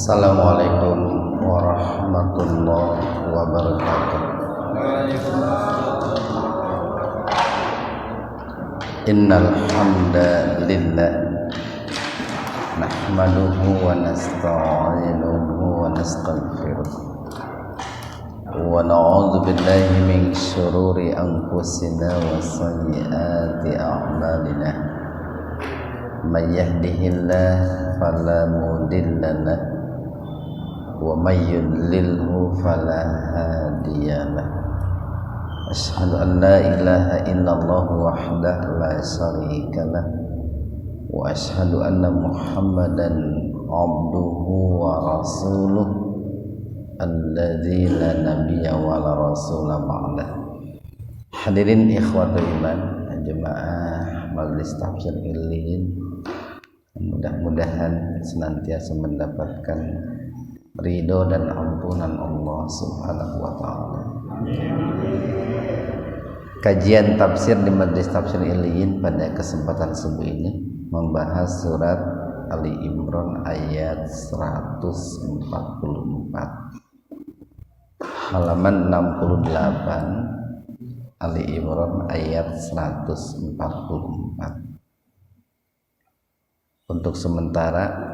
Assalamualaikum warahmatullahi wabarakatuh. Innal hamdalillah nahmaduhu wa nasta'inuhu wa nastaghfiruh wa na'udzu billahi min shururi anfusina wa sayyiati a'malina. May yahdihillahu fala mudilla lahu wa may yudlilhu fala hadiyalah. Asyhadu an la ilaha illallah wahdahu la syarikalah wa asyhadu anna Muhammadan abduhu wa rasuluh alladzi la nabiyya wa la rasula ba'dah. Hadirin ikhwatul iman, jemaah Majelis Tafsir Illiyin, mudah-mudahan senantiasa mendapatkan ridho dan ampunan Allah Subhanahu wa taala. Kajian tafsir di Majelis Tafsir Illiyin pada kesempatan subuh ini membahas surat Ali Imran ayat 144, halaman 68. Ali Imran ayat 144. Untuk sementara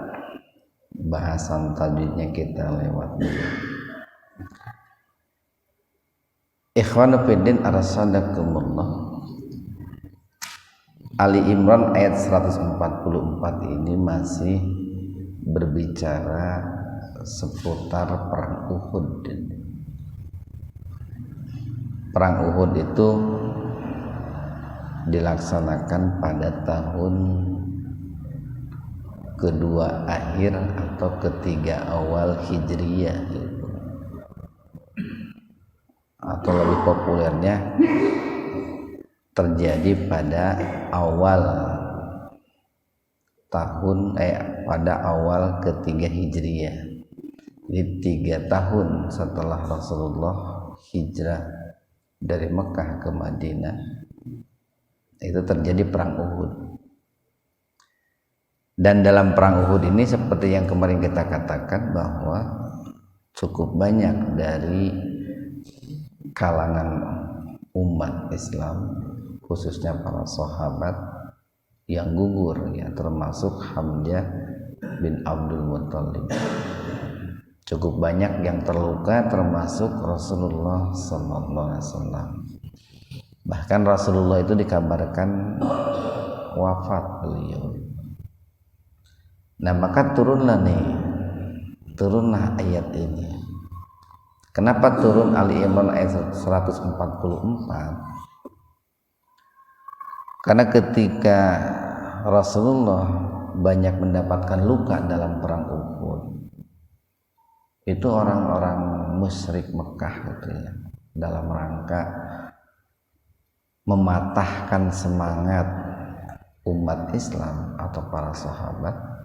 bahasan tajwidnya kita lewat dulu. Ikhwanu fiddin arsyadakumullah. Ali Imran ayat 144 ini masih berbicara seputar perang Uhud. Perang Uhud itu dilaksanakan pada tahun kedua akhir atau ketiga awal Hijriyah, atau lebih populernya terjadi pada awal tahun pada awal ketiga Hijriyah. Jadi 3 tahun setelah Rasulullah hijrah dari Mekah ke Madinah, itu terjadi perang Uhud. Dan dalam perang Uhud ini seperti yang kemarin kita katakan bahwa cukup banyak dari kalangan umat Islam, khususnya para sahabat yang gugur, ya, termasuk Hamzah bin Abdul Muttalib. Cukup banyak yang terluka, termasuk Rasulullah SAW. Bahkan Rasulullah itu dikabarkan wafat beliau. Nah, maka turunlah ayat ini. Kenapa turun Ali Imran ayat 144? Karena ketika Rasulullah banyak mendapatkan luka dalam perang Uhud, itu orang-orang musyrik Mekah gitu ya, dalam rangka mematahkan semangat umat Islam atau para sahabat,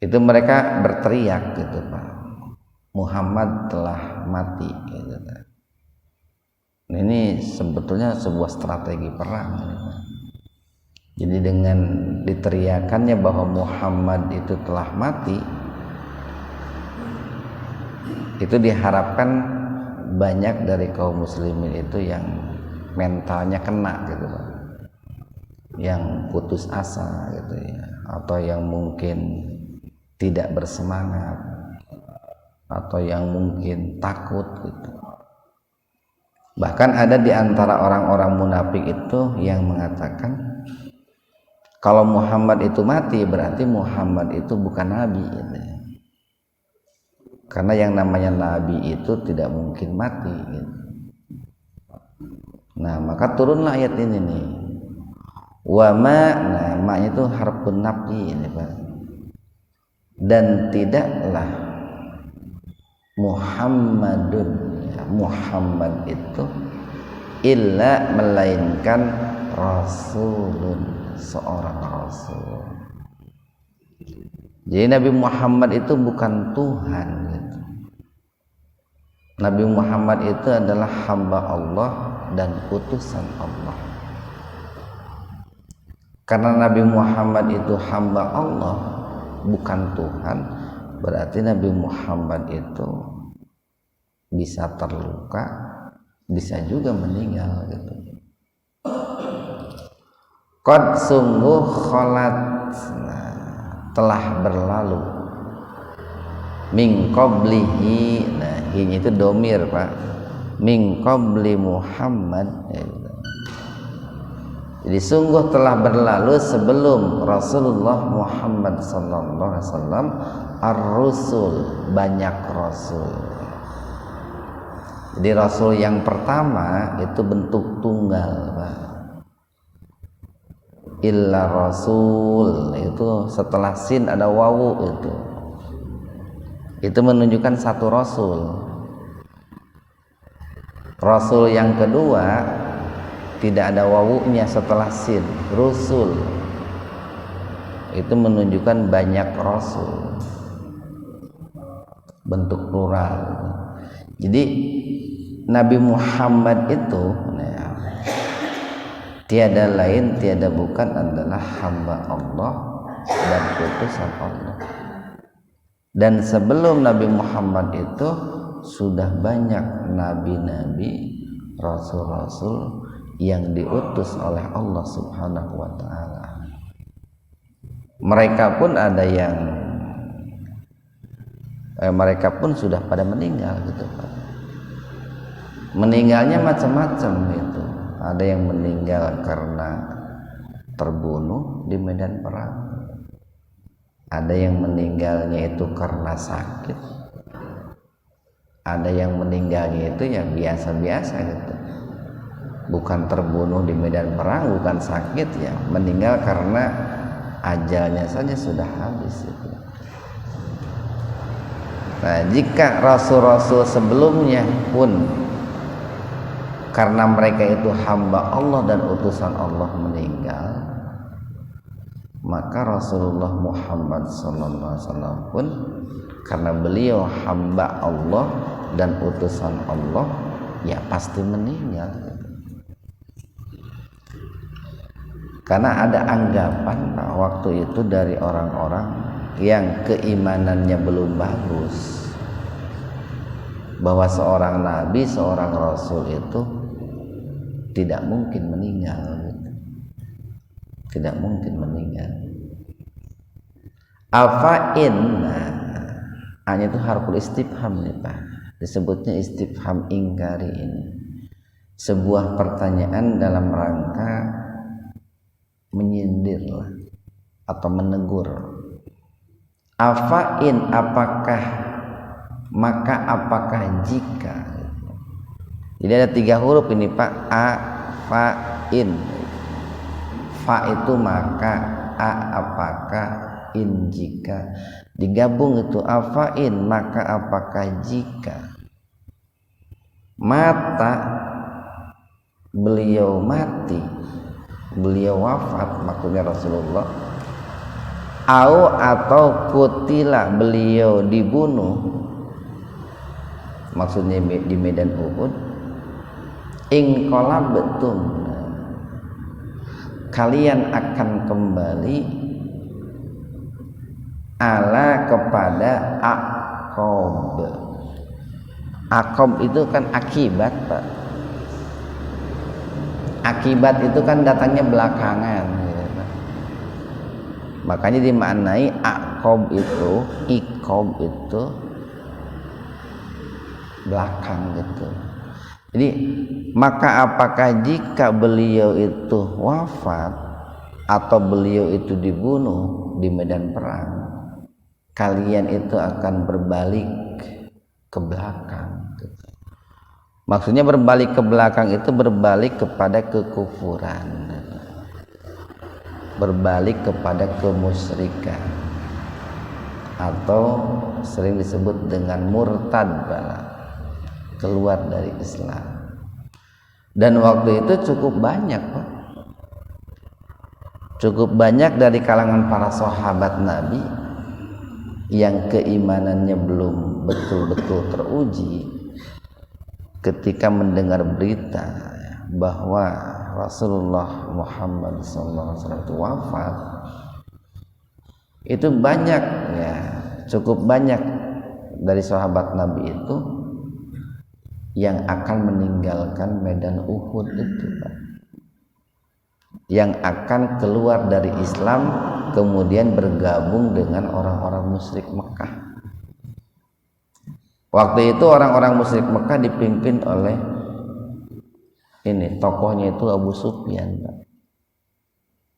itu mereka berteriak gitu, Pak, Muhammad telah mati gitu. Ini sebetulnya sebuah strategi perang ini, Pak. Jadi dengan diteriakannya bahwa Muhammad itu telah mati, itu diharapkan banyak dari kaum muslimin itu yang mentalnya kena gitu, Pak, yang putus asa gitu ya, atau yang mungkin tidak bersemangat, atau yang mungkin takut gitu. Bahkan ada di antara orang-orang munafik itu yang mengatakan kalau Muhammad itu mati berarti Muhammad itu bukan nabi gitu ya. Karena yang namanya nabi itu tidak mungkin mati gitu. Nah, maka turunlah ayat ini nih. Wa ma, nah, ma itu harfun nafi ini, Pak. Dan tidaklah Muhammadun, ya, Muhammad itu illa melainkan rasulun, seorang rasul. Jadi Nabi Muhammad itu bukan Tuhan gitu. Nabi Muhammad itu adalah hamba Allah dan utusan Allah. Karena Nabi Muhammad itu hamba Allah, bukan Tuhan, berarti Nabi Muhammad itu bisa terluka, bisa juga meninggal gitu. Qad sungguh kholat, telah berlalu, min qablihi, nah ini itu domir Pak, min qabli Muhammad, jadi sungguh telah berlalu sebelum Rasulullah Muhammad sallallahu alaihi wasallam ar-rusul, banyak rasul. Jadi rasul yang pertama itu bentuk tunggal Pak, illa rasul, itu setelah sin ada wawu, itu menunjukkan satu rasul. Rasul yang kedua tidak ada wawunya setelah sin, rusul, itu menunjukkan banyak rasul, bentuk plural. Jadi Nabi Muhammad itu tiada lain tiada bukan adalah hamba Allah dan utusan Allah. Dan sebelum Nabi Muhammad itu sudah banyak nabi-nabi, rasul-rasul yang diutus oleh Allah Subhanahu wa taala. Mereka pun ada yang mereka pun sudah pada meninggal gitu Pak. Meninggalnya macam-macam itu. Ada yang meninggal karena terbunuh di medan perang. Ada yang meninggalnya itu karena sakit. Ada yang meninggalnya itu ya biasa-biasa gitu. Bukan terbunuh di medan perang, bukan sakit, ya meninggal karena ajalnya saja sudah habis itu. Nah, jika rasul-rasul sebelumnya pun karena mereka itu hamba Allah dan utusan Allah meninggal, maka Rasulullah Muhammad SAW pun karena beliau hamba Allah dan utusan Allah, ya pasti meninggal. Karena ada anggapan waktu itu dari orang-orang yang keimanannya belum bagus, bahwa seorang nabi, seorang rasul itu tidak mungkin meninggal, tidak mungkin meninggal. Afa'in, hanya itu harful istifham nih Pak, disebutnya istifham ingkari ini, sebuah pertanyaan dalam rangka menyindir atau menegur. Afa'in, apakah, maka apakah, jika. Jadi ada 3 huruf ini Pak, a, fa, in. Fa itu maka, a apakah, in jika. Digabung itu afa'in, maka apakah, jika. Mata, beliau mati, beliau wafat, maksudnya Rasulullah. Au atau kutila, beliau dibunuh, maksudnya di medan Uhud. Inqalabtum, kalian akan kembali ala kepada aqab. Aqab itu kan akibat Pak. Akibat itu kan datangnya belakangan gitu. Makanya dimaknai aqab itu, iqab itu belakang gitu. Jadi maka apakah jika beliau itu wafat atau beliau itu dibunuh di medan perang, kalian itu akan berbalik ke belakang. Maksudnya berbalik ke belakang itu berbalik kepada kekufuran, berbalik kepada kemusyrikan, atau sering disebut dengan murtad, keluar dari Islam. Dan waktu itu cukup banyak Pak, cukup banyak dari kalangan para sahabat Nabi yang keimanannya belum betul-betul teruji ketika mendengar berita bahwa Rasulullah Muhammad SAW itu wafat. Itu banyak ya, cukup banyak dari sahabat Nabi itu yang akan meninggalkan medan Uhud itu, Pak. Yang akan keluar dari Islam kemudian bergabung dengan orang-orang musyrik Mekah. Waktu itu orang-orang musyrik Mekah dipimpin oleh ini tokohnya itu Abu Sufyan, Pak.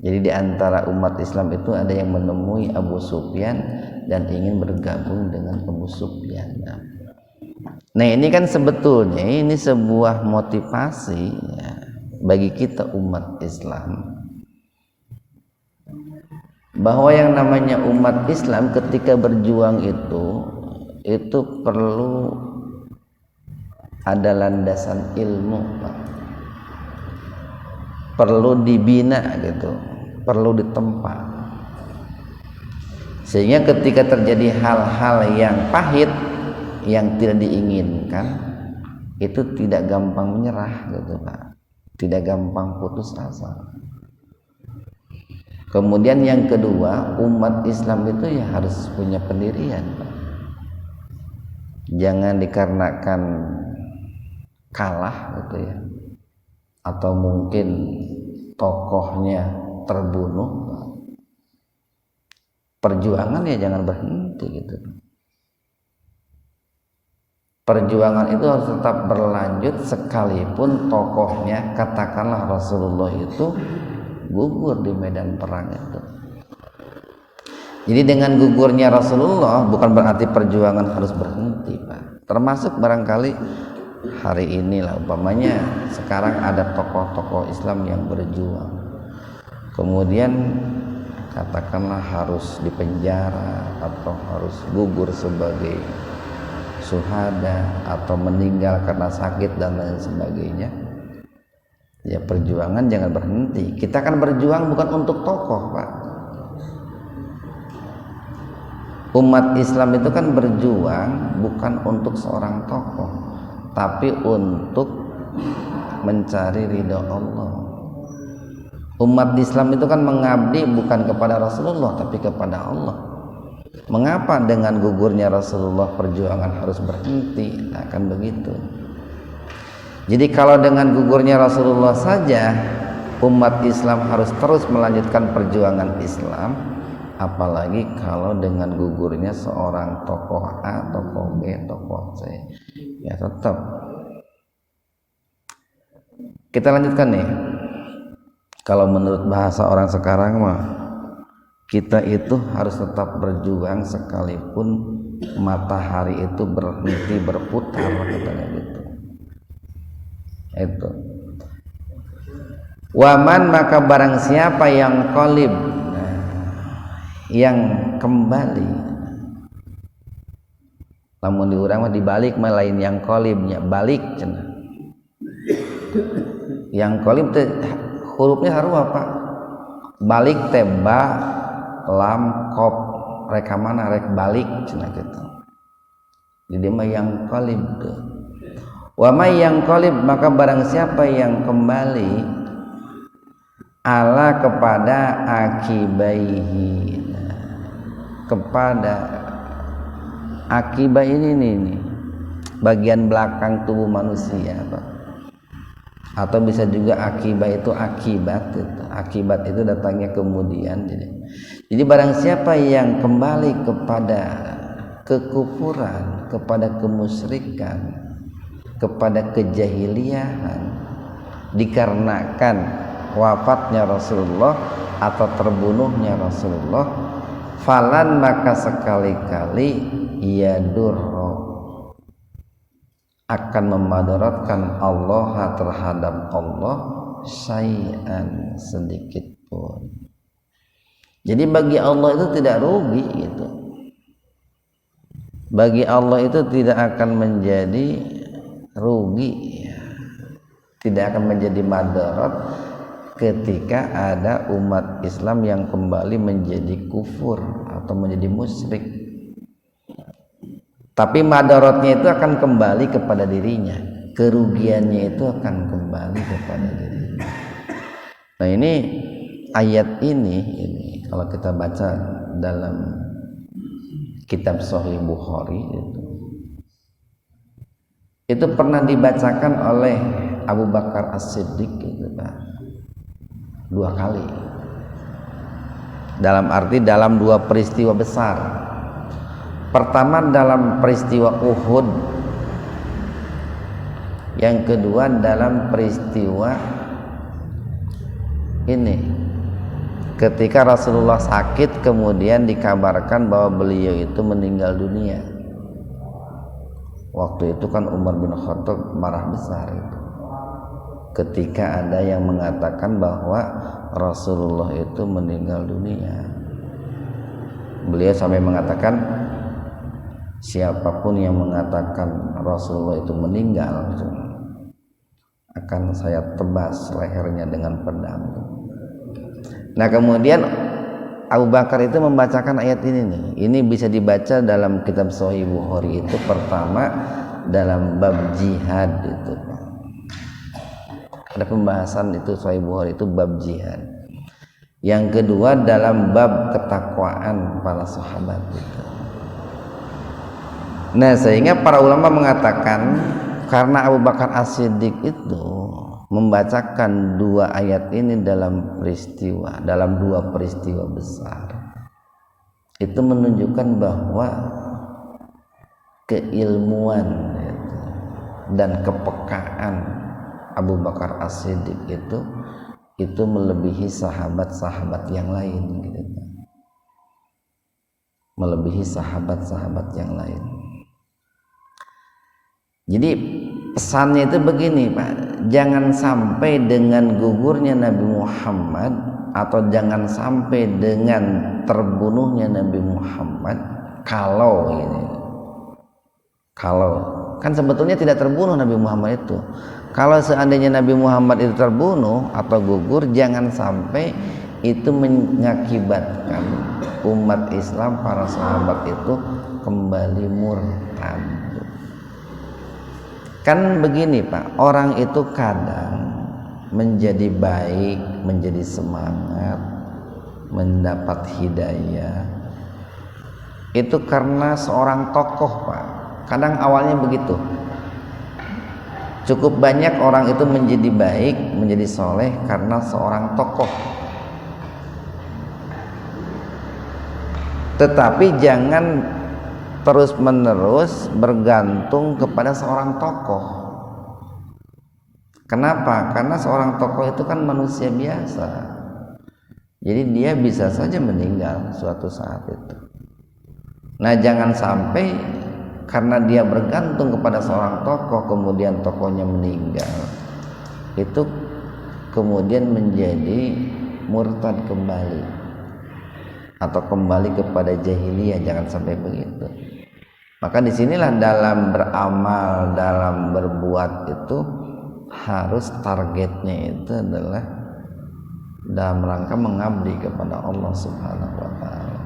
Jadi di antara umat Islam itu ada yang menemui Abu Sufyan dan ingin bergabung dengan Abu Sufyan. Nah ini kan sebetulnya ini sebuah motivasi ya, bagi kita umat Islam, bahwa yang namanya umat Islam ketika berjuang itu perlu ada landasan ilmu, Pak. Perlu dibina gitu, perlu ditempa, sehingga ketika terjadi hal-hal yang pahit yang tidak diinginkan itu tidak gampang menyerah gitu, Pak. Tidak gampang putus asa. Kemudian yang kedua, umat Islam itu ya harus punya pendirian, Pak. Jangan dikarenakan kalah gitu ya, atau mungkin tokohnya terbunuh, perjuangan ya jangan berhenti gitu. Perjuangan itu harus tetap berlanjut sekalipun tokohnya, katakanlah Rasulullah itu gugur di medan perang itu. Jadi dengan gugurnya Rasulullah bukan berarti perjuangan harus berhenti, Pak. Termasuk barangkali hari inilah umpamanya sekarang ada tokoh-tokoh Islam yang berjuang, kemudian katakanlah harus dipenjara atau harus gugur sebagai syuhada atau meninggal karena sakit dan lain sebagainya. Ya perjuangan jangan berhenti. Kita kan berjuang bukan untuk tokoh, Pak. Umat Islam itu kan berjuang bukan untuk seorang tokoh, tapi untuk mencari ridha Allah. Umat Islam itu kan mengabdi bukan kepada Rasulullah tapi kepada Allah. Mengapa dengan gugurnya Rasulullah perjuangan harus berhenti? Nah, kan begitu. Jadi kalau dengan gugurnya Rasulullah saja umat Islam harus terus melanjutkan perjuangan Islam, apalagi kalau dengan gugurnya seorang tokoh A, tokoh B, tokoh C. Ya tetap. Kita lanjutkan nih. Kalau menurut bahasa orang sekarang mah, kita itu harus tetap berjuang sekalipun matahari itu berhenti berputar, katanya gitu. Itu. Waman maka barang siapa yang qalib, yang kembali, namun diurang mah dibalik mah lain yang qalibnya balik cenah. Yang qalib teh hurufnya haru apa? Balik teh ba lam qaf rek mana rek balik cenah gitu. Jadi mah yang qalib tuh. Wa may yang qalib maka barang siapa yang kembali ala kepada akibaihi, kepada akibah ini nih bagian belakang tubuh manusia, Pak. Atau bisa juga akibah itu akibat itu. Akibat itu datangnya kemudian. Jadi barang siapa yang kembali kepada kekufuran, kepada kemusyrikan, kepada kejahiliahan dikarenakan wafatnya Rasulullah atau terbunuhnya Rasulullah, falan maka sekali-kali yadurro akan memadaratkan Allah terhadap Allah syai'an sedikit pun. Jadi bagi Allah itu tidak rugi gitu. Bagi Allah itu tidak akan menjadi rugi, tidak akan menjadi madarat ketika ada umat Islam yang kembali menjadi kufur atau menjadi musyrik. Tapi madaratnya itu akan kembali kepada dirinya, kerugiannya itu akan kembali kepada dirinya. Nah ini ayat ini kalau kita baca dalam kitab Sahih Bukhari itu pernah dibacakan oleh Abu Bakar As-Siddiq gitu, Pak, 2 kali. Dalam arti dalam 2 peristiwa besar. Pertama dalam peristiwa Uhud, yang kedua dalam peristiwa ini ketika Rasulullah sakit kemudian dikabarkan bahwa beliau itu meninggal dunia. Waktu itu kan Umar bin Khattab marah besar itu ketika ada yang mengatakan bahwa Rasulullah itu meninggal dunia. Beliau sampai mengatakan, siapapun yang mengatakan Rasulullah itu meninggal akan saya tebas lehernya dengan pedang. Nah kemudian Abu Bakar itu membacakan ayat ini nih. Ini bisa dibaca dalam kitab Sahih Bukhari itu pertama dalam bab jihad itu. Ada pembahasan itu Sahih Bukhari itu bab jihad. Yang kedua dalam bab ketakwaan para sahabat itu. Nah sehingga para ulama mengatakan karena Abu Bakar As-Siddiq itu membacakan 2 ayat ini dalam 2 peristiwa besar, itu menunjukkan bahwa keilmuan dan kepekaan Abu Bakar As-Siddiq itu melebihi sahabat-sahabat yang lain gitu. Melebihi sahabat-sahabat yang lain. Jadi pesannya itu begini, Pak, jangan sampai dengan gugurnya Nabi Muhammad atau jangan sampai dengan terbunuhnya Nabi Muhammad kalau kan sebetulnya tidak terbunuh Nabi Muhammad itu. Kalau seandainya Nabi Muhammad itu terbunuh atau gugur, jangan sampai itu mengakibatkan umat Islam, para sahabat itu kembali murtad. Kan begini, Pak, orang itu kadang menjadi baik, menjadi semangat, mendapat hidayah itu karena seorang tokoh, Pak. Kadang awalnya begitu. Cukup banyak orang itu menjadi baik, menjadi soleh karena seorang tokoh. Tetapi jangan terus-menerus bergantung kepada seorang tokoh. Kenapa? Karena seorang tokoh itu kan manusia biasa. Jadi dia bisa saja meninggal suatu saat itu. Nah, jangan sampai karena dia bergantung kepada seorang tokoh kemudian tokohnya meninggal, itu kemudian menjadi murtad kembali atau kembali kepada jahiliyah. Jangan sampai begitu. Maka disinilah dalam beramal, dalam berbuat itu harus targetnya itu adalah dalam rangka mengabdi kepada Allah Subhanahu wa taala.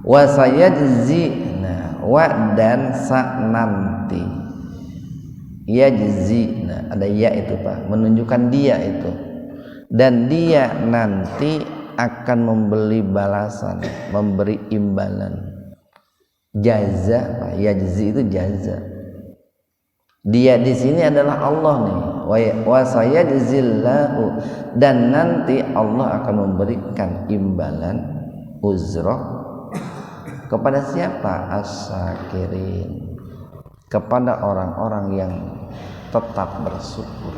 Wa sayajzina, wa dan sa nanti. Yajzina, ada ya itu, Pak, menunjukkan dia itu. Dan dia nanti akan memberi balasan, memberi imbalan. Jaza, Pak, yajzi itu jaza. Dia di sini adalah Allah nih. Wa sayajzillahu, dan nanti Allah akan memberikan imbalan uzrah kepada siapa? As-syakirin, kepada orang-orang yang tetap bersyukur,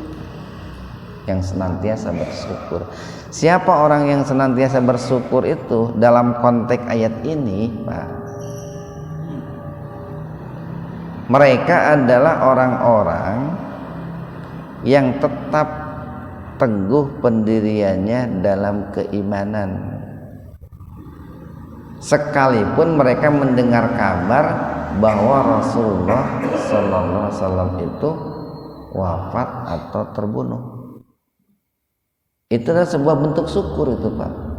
yang senantiasa bersyukur. Siapa orang yang senantiasa bersyukur itu dalam konteks ayat ini, Pak? Mereka adalah orang-orang yang tetap teguh pendiriannya dalam keimanan, sekalipun mereka mendengar kabar bahwa Rasulullah Sallallahu Alaihi Wasallam itu wafat atau terbunuh. Itu adalah sebuah bentuk syukur itu, Pak.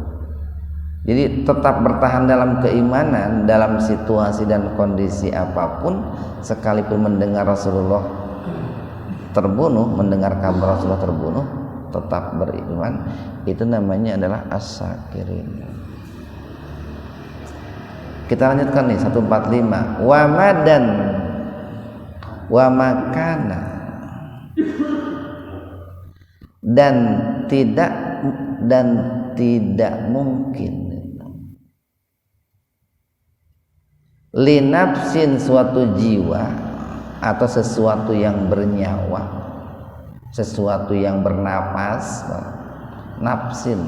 Jadi tetap bertahan dalam keimanan dalam situasi dan kondisi apapun, sekalipun mendengar Rasulullah terbunuh, mendengar kabar Rasulullah terbunuh, tetap beriman. Itu namanya adalah as-syakirin. Kita lanjutkan nih 145. Wa madan wa makana, dan tidak mungkin linafsin suatu jiwa atau sesuatu yang bernyawa, sesuatu yang bernapas, nafsin.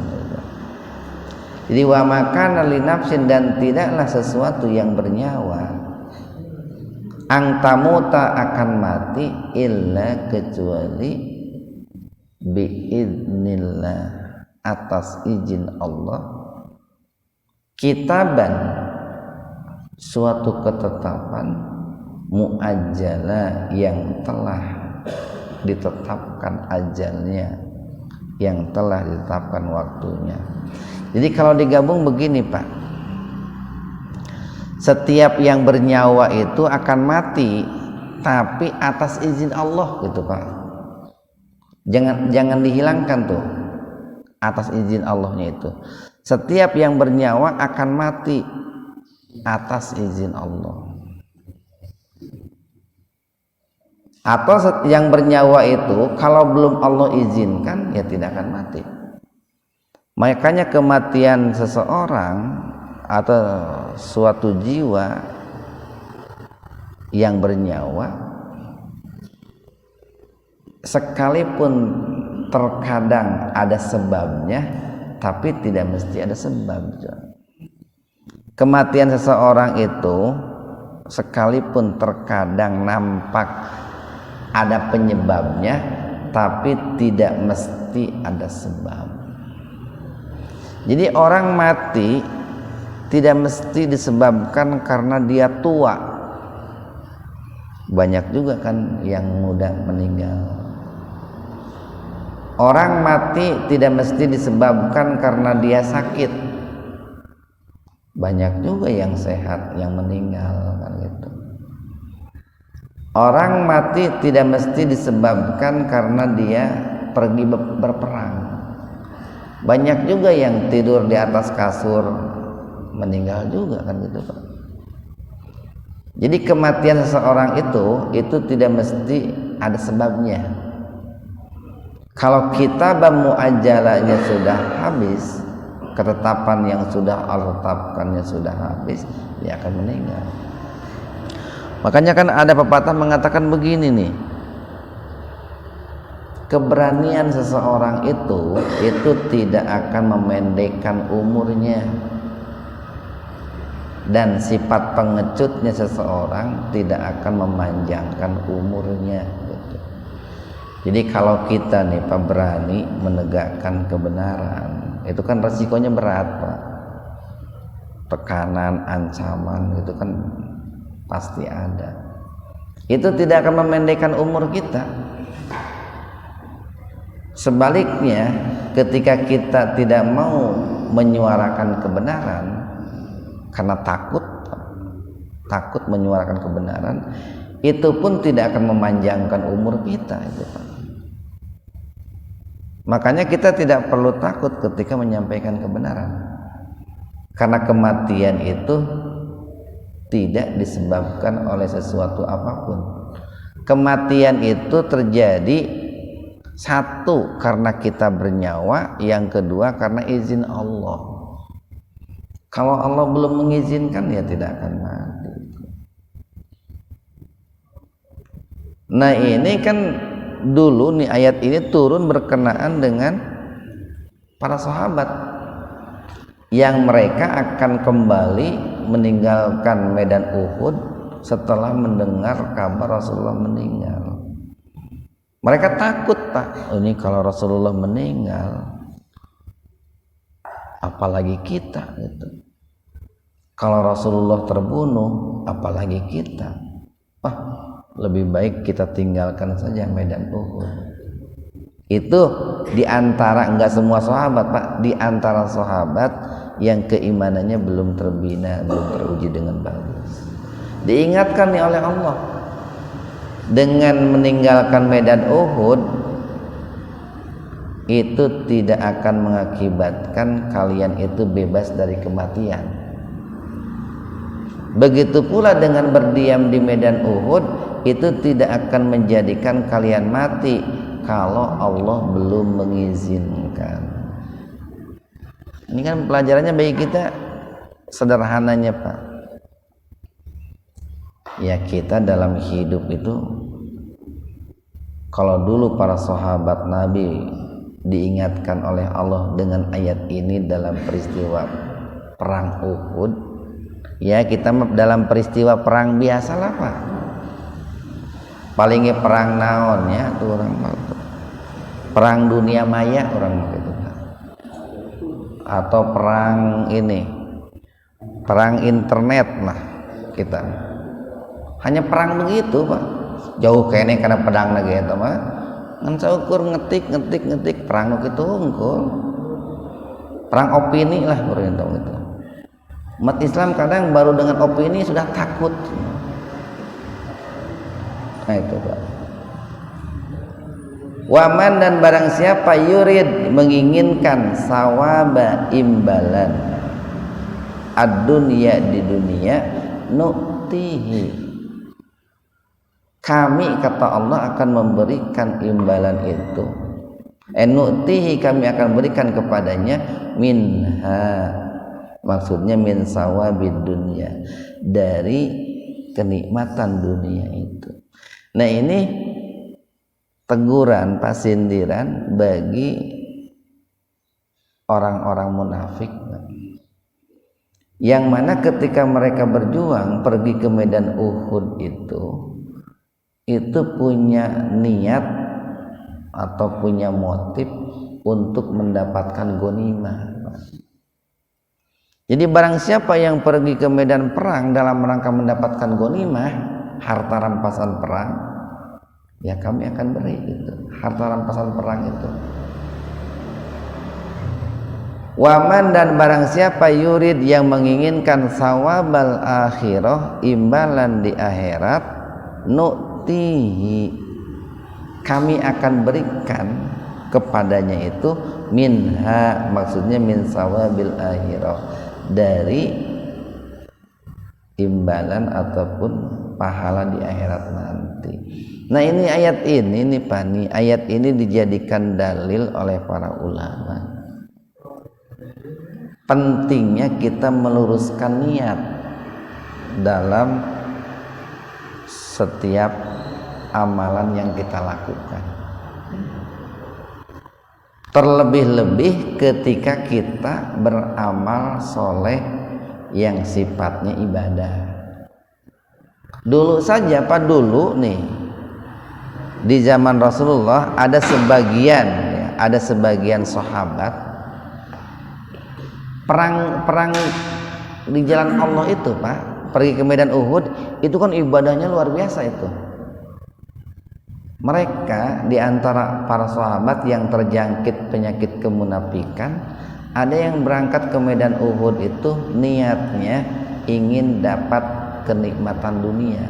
Jadi wa makana linafsin, dan tidaklah sesuatu yang bernyawa angtamuta akan mati illa kecuali biidznillah, atas izin Allah, kitaban suatu ketetapan, muajjala yang telah ditetapkan ajalnya, yang telah ditetapkan waktunya. Jadi kalau digabung begini Pak, setiap yang bernyawa itu akan mati, tapi atas izin Allah gitu Pak. Jangan dihilangkan tuh atas izin Allahnya itu. Setiap yang bernyawa akan mati atas izin Allah. Atau yang bernyawa itu kalau belum Allah izinkan ya tidak akan mati. Makanya kematian seseorang atau suatu jiwa yang bernyawa, sekalipun terkadang ada sebabnya, tapi tidak mesti ada sebab. Kematian seseorang itu sekalipun terkadang nampak ada penyebabnya, tapi tidak mesti ada sebab. Jadi orang mati tidak mesti disebabkan karena dia tua. Banyak juga kan yang muda meninggal. Orang mati tidak mesti disebabkan karena dia sakit. Banyak juga yang sehat yang meninggal kan gitu. Orang mati tidak mesti disebabkan karena dia pergi berperang. Banyak juga yang tidur di atas kasur meninggal juga kan gitu Pak. Jadi kematian seseorang itu tidak mesti ada sebabnya. Kalau kitab muajjalanya sudah habis, ketetapan yang sudah Allah tetapkannya sudah habis, dia akan meninggal. Makanya kan ada pepatah mengatakan begini nih, keberanian seseorang itu tidak akan memendekkan umurnya, dan sifat pengecutnya seseorang tidak akan memanjangkan umurnya gitu. Jadi kalau kita nih Pak berani menegakkan kebenaran, itu kan resikonya berat Pak. Tekanan, ancaman itu kan pasti ada. Itu tidak akan memendekkan umur kita. Sebaliknya, ketika kita tidak mau menyuarakan kebenaran karena takut menyuarakan kebenaran, itu pun tidak akan memanjangkan umur kita itu Pak. Makanya kita tidak perlu takut ketika menyampaikan kebenaran, karena kematian itu tidak disebabkan oleh sesuatu apapun. Kematian itu terjadi, satu karena kita bernyawa, yang kedua karena izin Allah. Kalau Allah belum mengizinkan ya tidak akan mati. Nah ini kan dulu nih ayat ini turun berkenaan dengan para sahabat yang mereka akan kembali meninggalkan medan Uhud setelah mendengar kabar Rasulullah meninggal. Mereka takut Pak, ini kalau Rasulullah meninggal apalagi kita gitu. Kalau Rasulullah terbunuh apalagi kita. Lebih baik kita tinggalkan saja medan Uhud. Itu diantara, enggak semua sahabat Pak, diantara sahabat yang keimanannya belum terbina, belum teruji dengan bagus. Diingatkan nih oleh Allah, dengan meninggalkan medan Uhud itu tidak akan mengakibatkan kalian itu bebas dari kematian. Begitu pula dengan berdiam di medan Uhud, itu tidak akan menjadikan kalian mati kalau Allah belum mengizinkan. Ini kan pelajarannya bagi kita sederhananya Pak. Ya kita dalam hidup itu, kalau dulu para sahabat Nabi diingatkan oleh Allah dengan ayat ini dalam peristiwa perang Uhud, ya kita dalam peristiwa perang biasalah Pak. Palingnya perang naon ya tuh orang perang dunia maya orang gitu Pak. Atau perang ini, perang internet lah kita. Hanya perang begitu Pak. Jauh kene karena pedang lagi itu mah. Ngan saukur ngetik perang kitu hungkul. Perang opini lah urang itu. Umat Islam kadang baru dengan opini sudah takut. Nah itu Pak. Waman dan barang siapa yurid menginginkan sawaba imbalan ad-dunya di dunia, nu'tihi, kami kata Allah akan memberikan imbalan itu. Nu'tihi, kami akan berikan kepadanya minha, maksudnya min sawabid dunya, dari kenikmatan dunia itu. Nah ini teguran, pasindiran bagi orang-orang munafik yang mana ketika mereka berjuang pergi ke medan Uhud itu punya niat atau punya motif untuk mendapatkan ghanimah. Jadi barang siapa yang pergi ke medan perang dalam rangka mendapatkan ghanimah, harta rampasan perang, ya kami akan beri itu harta rampasan perang itu. Waman dan barang siapa yurid yang menginginkan sawabal akhirah, imbalan di akhirat, nu'tihi, kami akan berikan kepadanya itu minha, maksudnya min sawabil akhirah, dari imbalan ataupun pahala di akhirat nanti. Nah ini ayat ini Pak, nih ayat ini dijadikan dalil oleh para ulama. Pentingnya kita meluruskan niat dalam setiap amalan yang kita lakukan. Terlebih-lebih ketika kita beramal soleh yang sifatnya ibadah. Dulu saja Pak, dulu nih di zaman Rasulullah ada sebagian sahabat perang di jalan Allah itu Pak, pergi ke medan Uhud itu kan ibadahnya luar biasa itu. Mereka di antara para sahabat yang terjangkit penyakit kemunafikan, ada yang berangkat ke medan Uhud itu niatnya ingin dapat kenikmatan dunia.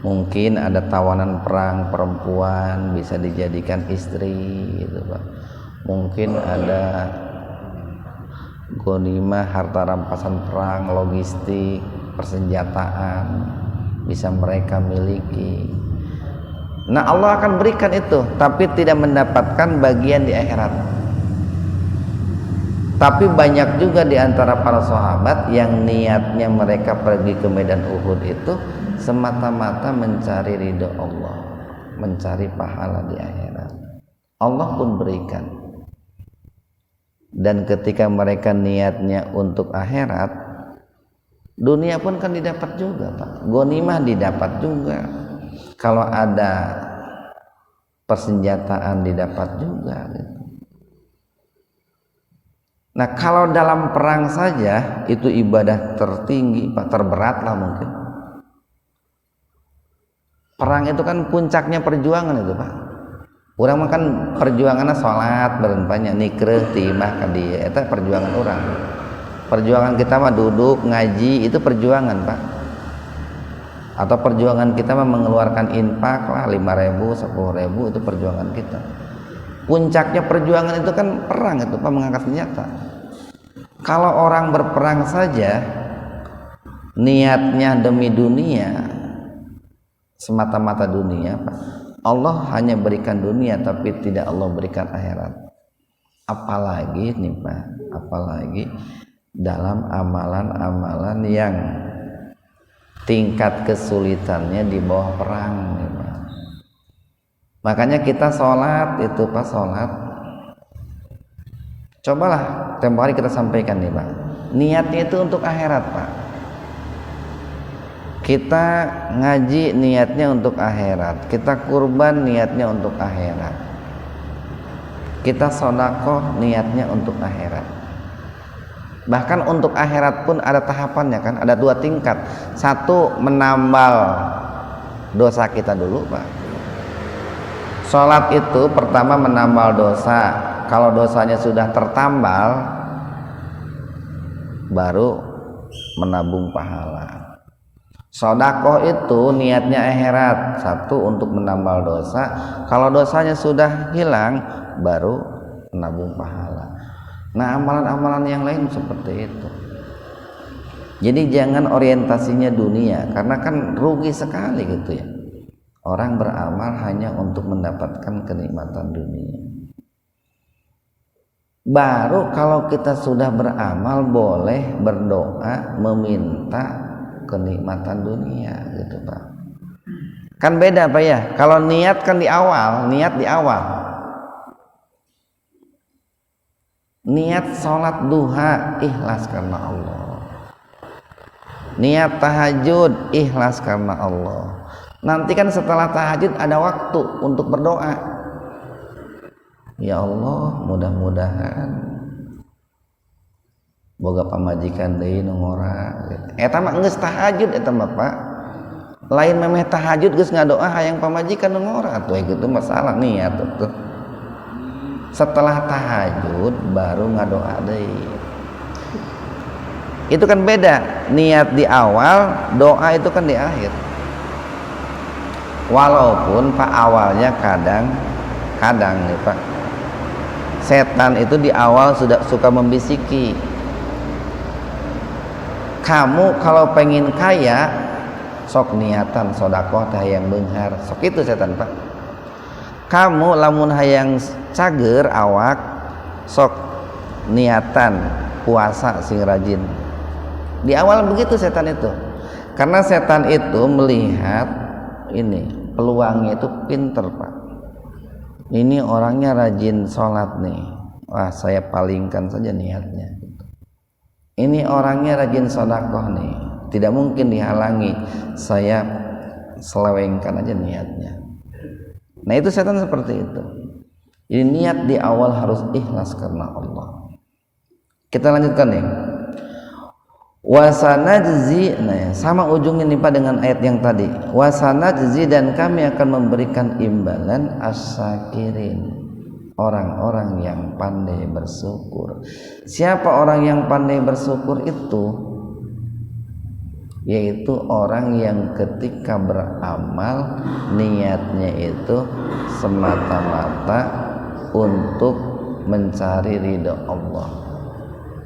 Mungkin ada tawanan perang perempuan bisa dijadikan istri gitu Pak. Mungkin ada ghanimah, harta rampasan perang, logistik, persenjataan bisa mereka miliki. Nah Allah akan berikan itu, tapi tidak mendapatkan bagian di akhirat. Tapi banyak juga di antara para sahabat yang niatnya mereka pergi ke medan Uhud itu semata-mata mencari ridho Allah, mencari pahala di akhirat. Allah pun berikan. Dan ketika mereka niatnya untuk akhirat, dunia pun kan didapat juga Pak, ghanimah didapat juga, kalau ada persenjataan didapat juga gitu. Nah kalau dalam perang saja itu ibadah tertinggi Pak, terberat lah mungkin. Perang itu kan puncaknya perjuangan itu Pak. Orang makan perjuangannya sholat berempanya nikreh timah ka dieu eta perjuangan orang. Perjuangan kita mah duduk ngaji itu perjuangan Pak. Atau perjuangan kita mah mengeluarkan infak lah 5.000 10.000 itu perjuangan kita. Puncaknya perjuangan itu kan perang itu Pak, mengangkat senjata. Kalau orang berperang saja niatnya demi dunia, semata-mata dunia, Pak, Allah hanya berikan dunia tapi tidak Allah berikan akhirat. Apalagi nih Pak, apalagi dalam amalan-amalan yang tingkat kesulitannya di bawah perang nih Pak. Makanya kita sholat itu Pak, sholat cobalah tempo hari kita sampaikan nih Pak, niatnya itu untuk akhirat Pak. Kita ngaji niatnya untuk akhirat, kita kurban niatnya untuk akhirat, kita sedekah niatnya untuk akhirat. Bahkan untuk akhirat pun ada tahapannya kan, ada 2 tingkat. Satu, menambal dosa kita dulu Pak. Sholat itu pertama menambal dosa. Kalau dosanya sudah tertambal, baru menabung pahala. Sedekah itu niatnya akhirat, satu untuk menambal dosa. Kalau dosanya sudah hilang, baru menabung pahala. Nah, amalan-amalan yang lain seperti itu. Jadi jangan orientasinya dunia, karena kan rugi sekali gitu ya. Orang beramal hanya untuk mendapatkan kenikmatan dunia. Baru kalau kita sudah beramal boleh berdoa meminta kenikmatan dunia gitu Pak. Kan beda Pak ya. Kalau niat kan di awal, niat di awal. Niat sholat duha ikhlas karena Allah. Niat tahajud ikhlas karena Allah. Nanti kan setelah tahajud ada waktu untuk berdoa. Ya Allah, mudah-mudahan boga pamajikan deui nu ngora. Eta mah geus tahajud eta mah Pak. Lain memeh tahajud geus ngadoa hayang pamajikan nu ngora atuh kitu masalah niat tuh. Setelah tahajud baru ngadoa deui. Itu kan beda, niat di awal, doa itu kan di akhir. Walaupun Pak awalnya kadang nih Pak, setan itu di awal sudah suka membisiki, kamu kalau pengen kaya sok niatan sedekah teh hayang beunghar, sok itu setan Pak. Kamu lamun hayang cager awak, sok niatan puasa sing rajin. Di awal begitu setan itu, karena setan itu melihat ini peluangnya itu pinter Pak. Ini orangnya rajin sholat nih, wah saya palingkan saja niatnya. Ini orangnya rajin sedekah nih, tidak mungkin dihalangi, saya selewengkan aja niatnya. Nah itu setan seperti itu. Jadi niat di awal harus ikhlas karena Allah. Kita lanjutkan nih. Wasanajzi, nah ya, sama ujungnya nih Pak dengan ayat yang tadi. Wasanajzi, dan kami akan memberikan imbalan as-syakirin, orang-orang yang pandai bersyukur. Siapa orang yang pandai bersyukur itu? Yaitu orang yang ketika beramal niatnya itu semata-mata untuk mencari ridha Allah,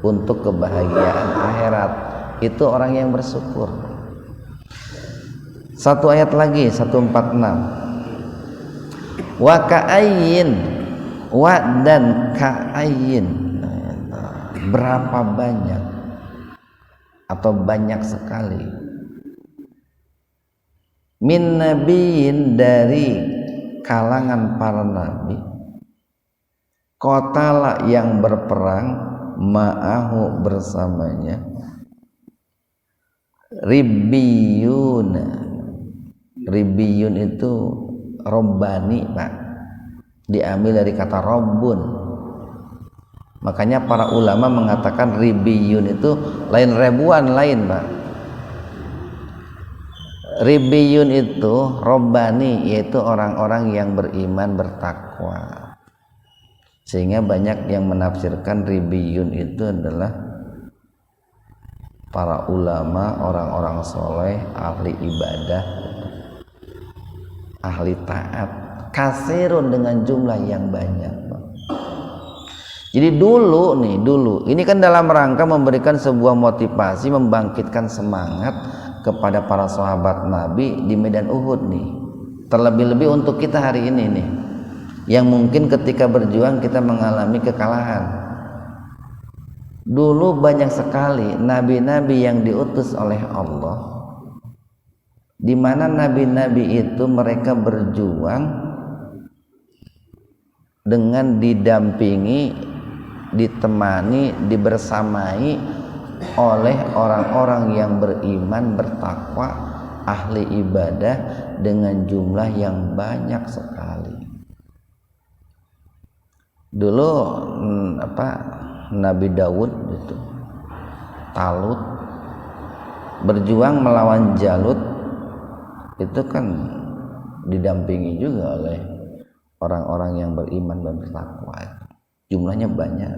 untuk kebahagiaan akhirat. Itu orang yang bersyukur. Satu ayat lagi, 146. Wa ka'ayyin, wa dan ka'ayyin, berapa banyak atau banyak sekali, min nabiyin, dari kalangan para nabi, qatala yang berperang, ma'ahu bersamanya, ribbiyun. Ribbiyun itu robbani Pak, diambil dari kata robbun. Makanya para ulama mengatakan ribbiyun itu lain ribuan, lain Pak. Ribbiyun itu robbani, yaitu orang-orang yang beriman bertakwa. Sehingga banyak yang menafsirkan ribbiyun itu adalah para ulama, orang-orang soleh, ahli ibadah, ahli taat, kasirun dengan jumlah yang banyak. Jadi dulu ini kan dalam rangka memberikan sebuah motivasi, membangkitkan semangat kepada para sahabat Nabi di medan Uhud nih. Terlebih-lebih untuk kita hari ini nih, yang mungkin ketika berjuang kita mengalami kekalahan. Dulu banyak sekali nabi-nabi yang diutus oleh Allah, di mana nabi-nabi itu mereka berjuang dengan didampingi, ditemani, dibersamai oleh orang-orang yang beriman, bertakwa, ahli ibadah dengan jumlah yang banyak sekali. Dulu Nabi Daud itu, Talut berjuang melawan Jalut, itu kan didampingi juga oleh orang-orang yang beriman dan bertakwa. Jumlahnya banyak.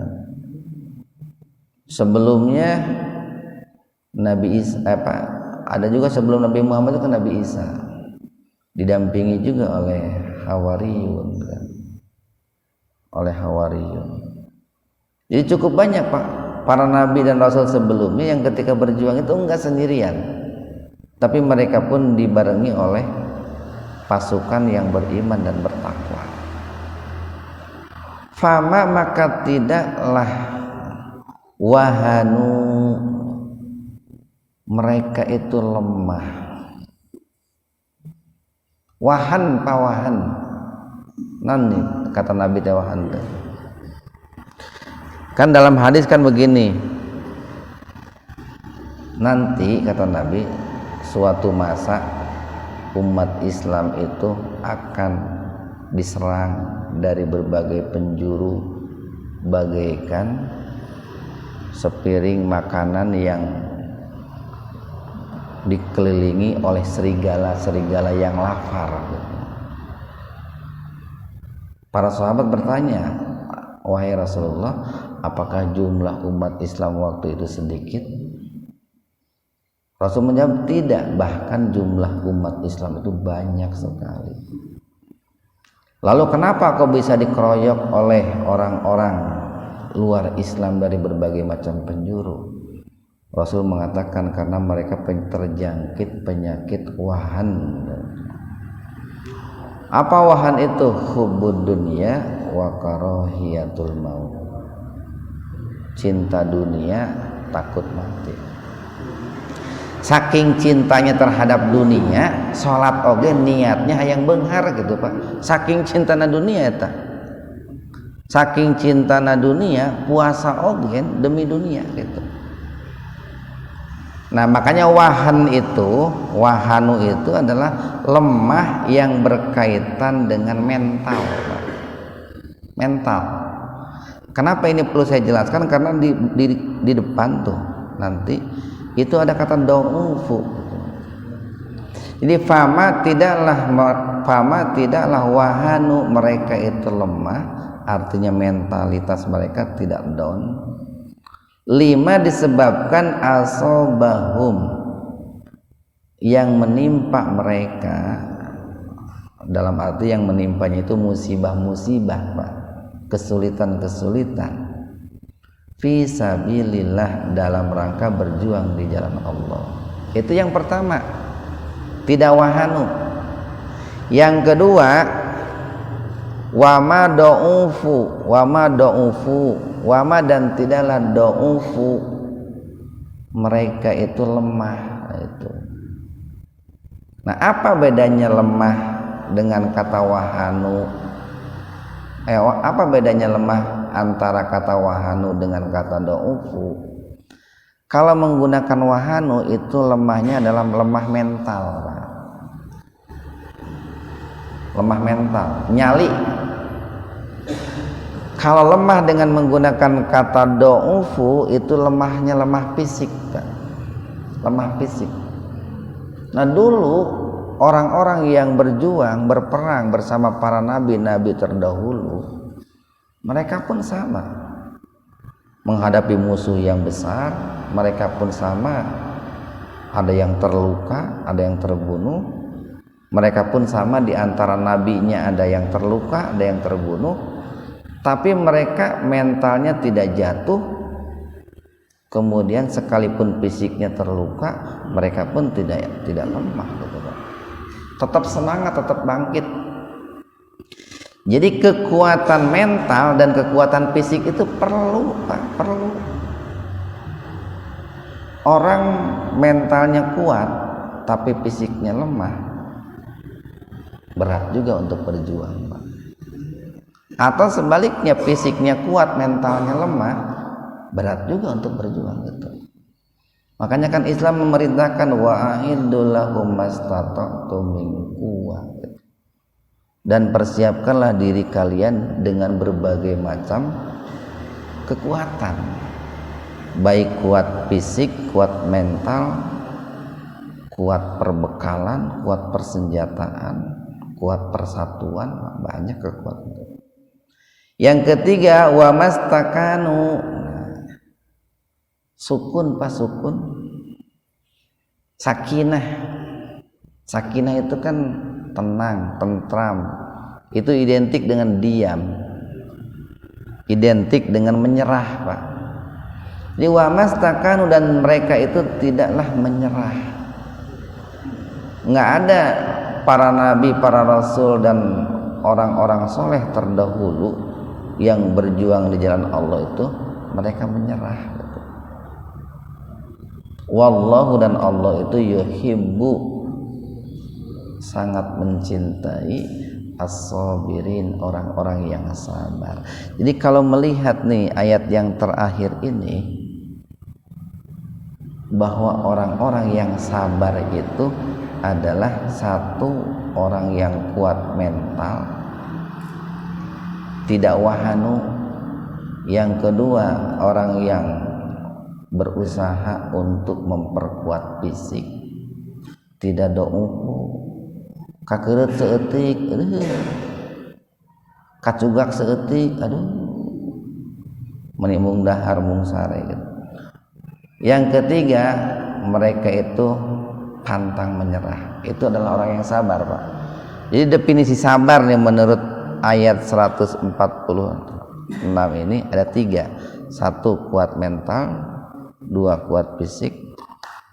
Sebelumnya Nabi Isa, ada juga sebelum Nabi Muhammad itu kan Nabi Isa, didampingi juga oleh Hawariyun kan? Oleh Hawariyun. Jadi cukup banyak Pak para nabi dan rasul sebelumnya yang ketika berjuang itu enggak sendirian, tapi mereka pun dibarengi oleh pasukan yang beriman dan bertakwa. Fama maka tidaklah wahanu, mereka itu lemah. Wahan pawahan nanti kata Nabi tawahan. Kan dalam hadis kan begini, nanti kata Nabi suatu masa umat Islam itu akan diserang dari berbagai penjuru bagaikan sepiring makanan yang dikelilingi oleh serigala-serigala yang lapar. Para sahabat bertanya, wahai Rasulullah, apakah jumlah umat Islam waktu itu sedikit? Rasul menjawab, tidak, bahkan jumlah umat Islam itu banyak sekali. Lalu kenapa kau bisa dikeroyok oleh orang-orang luar Islam dari berbagai macam penjuru? Rasul mengatakan karena mereka terjangkit penyakit wahan. Apa wahan itu? Hubbud dunya wa karahiyatul maut. Cinta dunia, takut mati. Saking cintanya terhadap dunia, salat oge niatnya hayang beunghar gitu Pak. Saking cintana dunia eta. Saking cintana dunia, puasa oge demi dunia gitu. Nah, makanya wahanu itu adalah lemah yang berkaitan dengan mental, Pak. Mental. Kenapa ini perlu saya jelaskan? Karena di depan tuh nanti itu ada kata daufu. Jadi fama tidaklah wahanu, mereka itu lemah, artinya mentalitas mereka tidak down. 5 disebabkan asobahum, yang menimpa mereka, dalam arti yang menimpanya itu musibah-musibah Pak, kesulitan-kesulitan, fi sabilillah, dalam rangka berjuang di jalan Allah. Itu yang pertama, tidak wahanu. Yang kedua, wama dan tidaklah daufu, mereka itu lemah itu. Nah, apa bedanya lemah dengan kata wahanu? Apa bedanya lemah antara kata wahanu dengan kata daufu? Kalau menggunakan wahanu itu lemahnya adalah lemah mental, Pak. Lemah mental, nyali. Kalau lemah dengan menggunakan kata daufu itu lemahnya lemah fisik, Pak. Lemah fisik. Nah, dulu orang-orang yang berjuang, berperang bersama para nabi-nabi terdahulu, mereka pun sama menghadapi musuh yang besar. Mereka pun sama, ada yang terluka, ada yang terbunuh. Mereka pun sama, di antara nabinya ada yang terluka, ada yang terbunuh. tapi mereka mentalnya tidak jatuh, kemudian sekalipun fisiknya terluka mereka pun tidak lemah gitu, Pak. Tetap semangat, tetap bangkit. Jadi kekuatan mental dan kekuatan fisik itu perlu, Pak, perlu. Orang mentalnya kuat tapi fisiknya lemah, berat juga untuk berjuang, Pak. Atau sebaliknya, fisiknya kuat mentalnya lemah, berat juga untuk berjuang gitu. Makanya kan Islam memerintahkan wa'idul lahum mastata'tum min quwwah, dan persiapkanlah diri kalian dengan berbagai macam kekuatan, baik kuat fisik, kuat mental, kuat perbekalan, kuat persenjataan, kuat persatuan, banyak kekuatan. Yang ketiga, wa mastakanu, sukun, Pak, sukun, sakinah. Sakinah itu kan tenang, tentram, itu identik dengan diam, identik dengan menyerah, Pak. Jadi wa mastakanu, dan mereka itu tidaklah menyerah. Nggak ada para nabi, para rasul dan orang-orang soleh terdahulu yang berjuang di jalan Allah itu mereka menyerah gitu. Wallahu, dan Allah itu yuhibbu, sangat mencintai as-sabirin, orang-orang yang sabar. Jadi kalau melihat nih ayat yang terakhir ini, bahwa orang-orang yang sabar itu adalah satu, orang yang kuat mental, tidak wahanu. Yang kedua, orang yang berusaha untuk memperkuat fisik, tidak do'ufu, kakeureut seutik, kacugak seutik, menimung dahar mung sare gitu. Yang ketiga, mereka itu pantang menyerah. Itu adalah orang yang sabar, Pak. Jadi definisi sabar nih menurut ayat 146 ini ada 3. 1 kuat mental, 2 kuat fisik,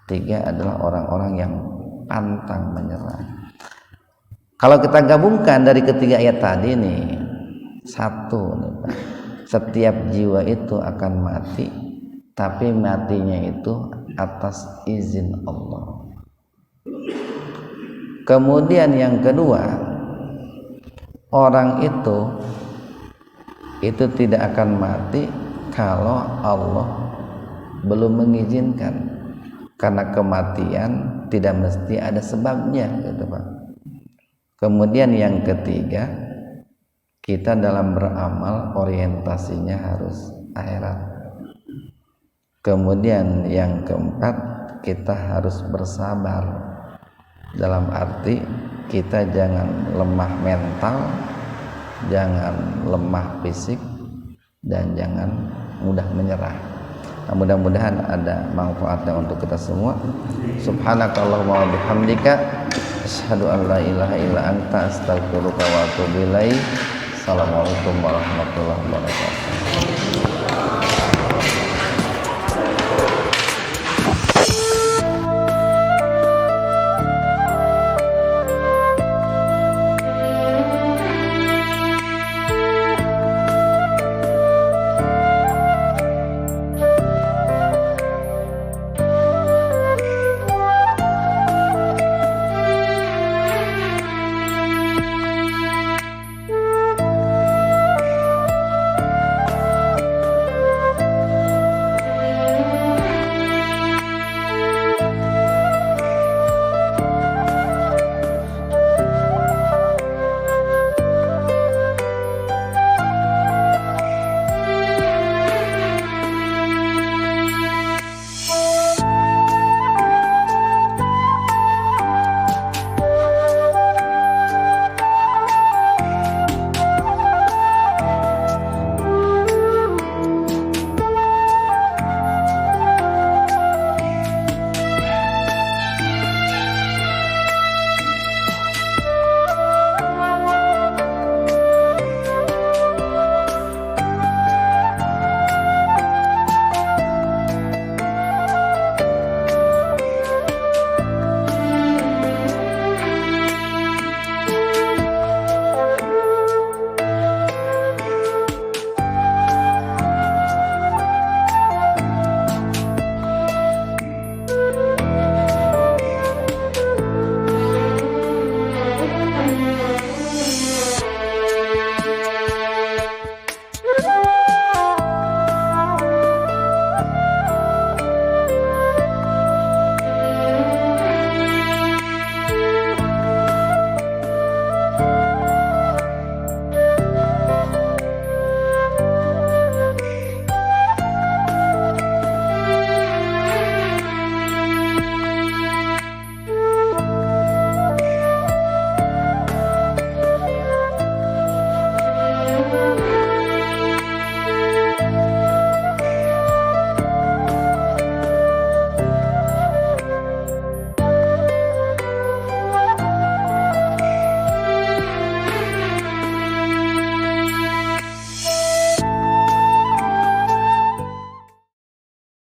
3 adalah orang-orang yang pantang menyerah. Kalau kita gabungkan dari ketiga ayat tadi nih, 1 nih, Pak, setiap jiwa itu akan mati, tapi matinya itu atas izin Allah. Kemudian yang kedua, orang itu tidak akan mati kalau Allah belum mengizinkan, karena kematian tidak mesti ada sebabnya gitu, Pak. Kemudian yang ketiga, kita dalam beramal orientasinya harus akhirat. Kemudian yang keempat, kita harus bersabar, dalam arti kita jangan lemah mental, jangan lemah fisik, dan jangan mudah menyerah. Nah, mudah-mudahan ada manfaatnya untuk kita semua. Subhanakallahumma wa bihamdika, asyhadu an la ilaha illa anta, astaghfiruka wa atubu ilaik. Assalamualaikum warahmatullahi wabarakatuh.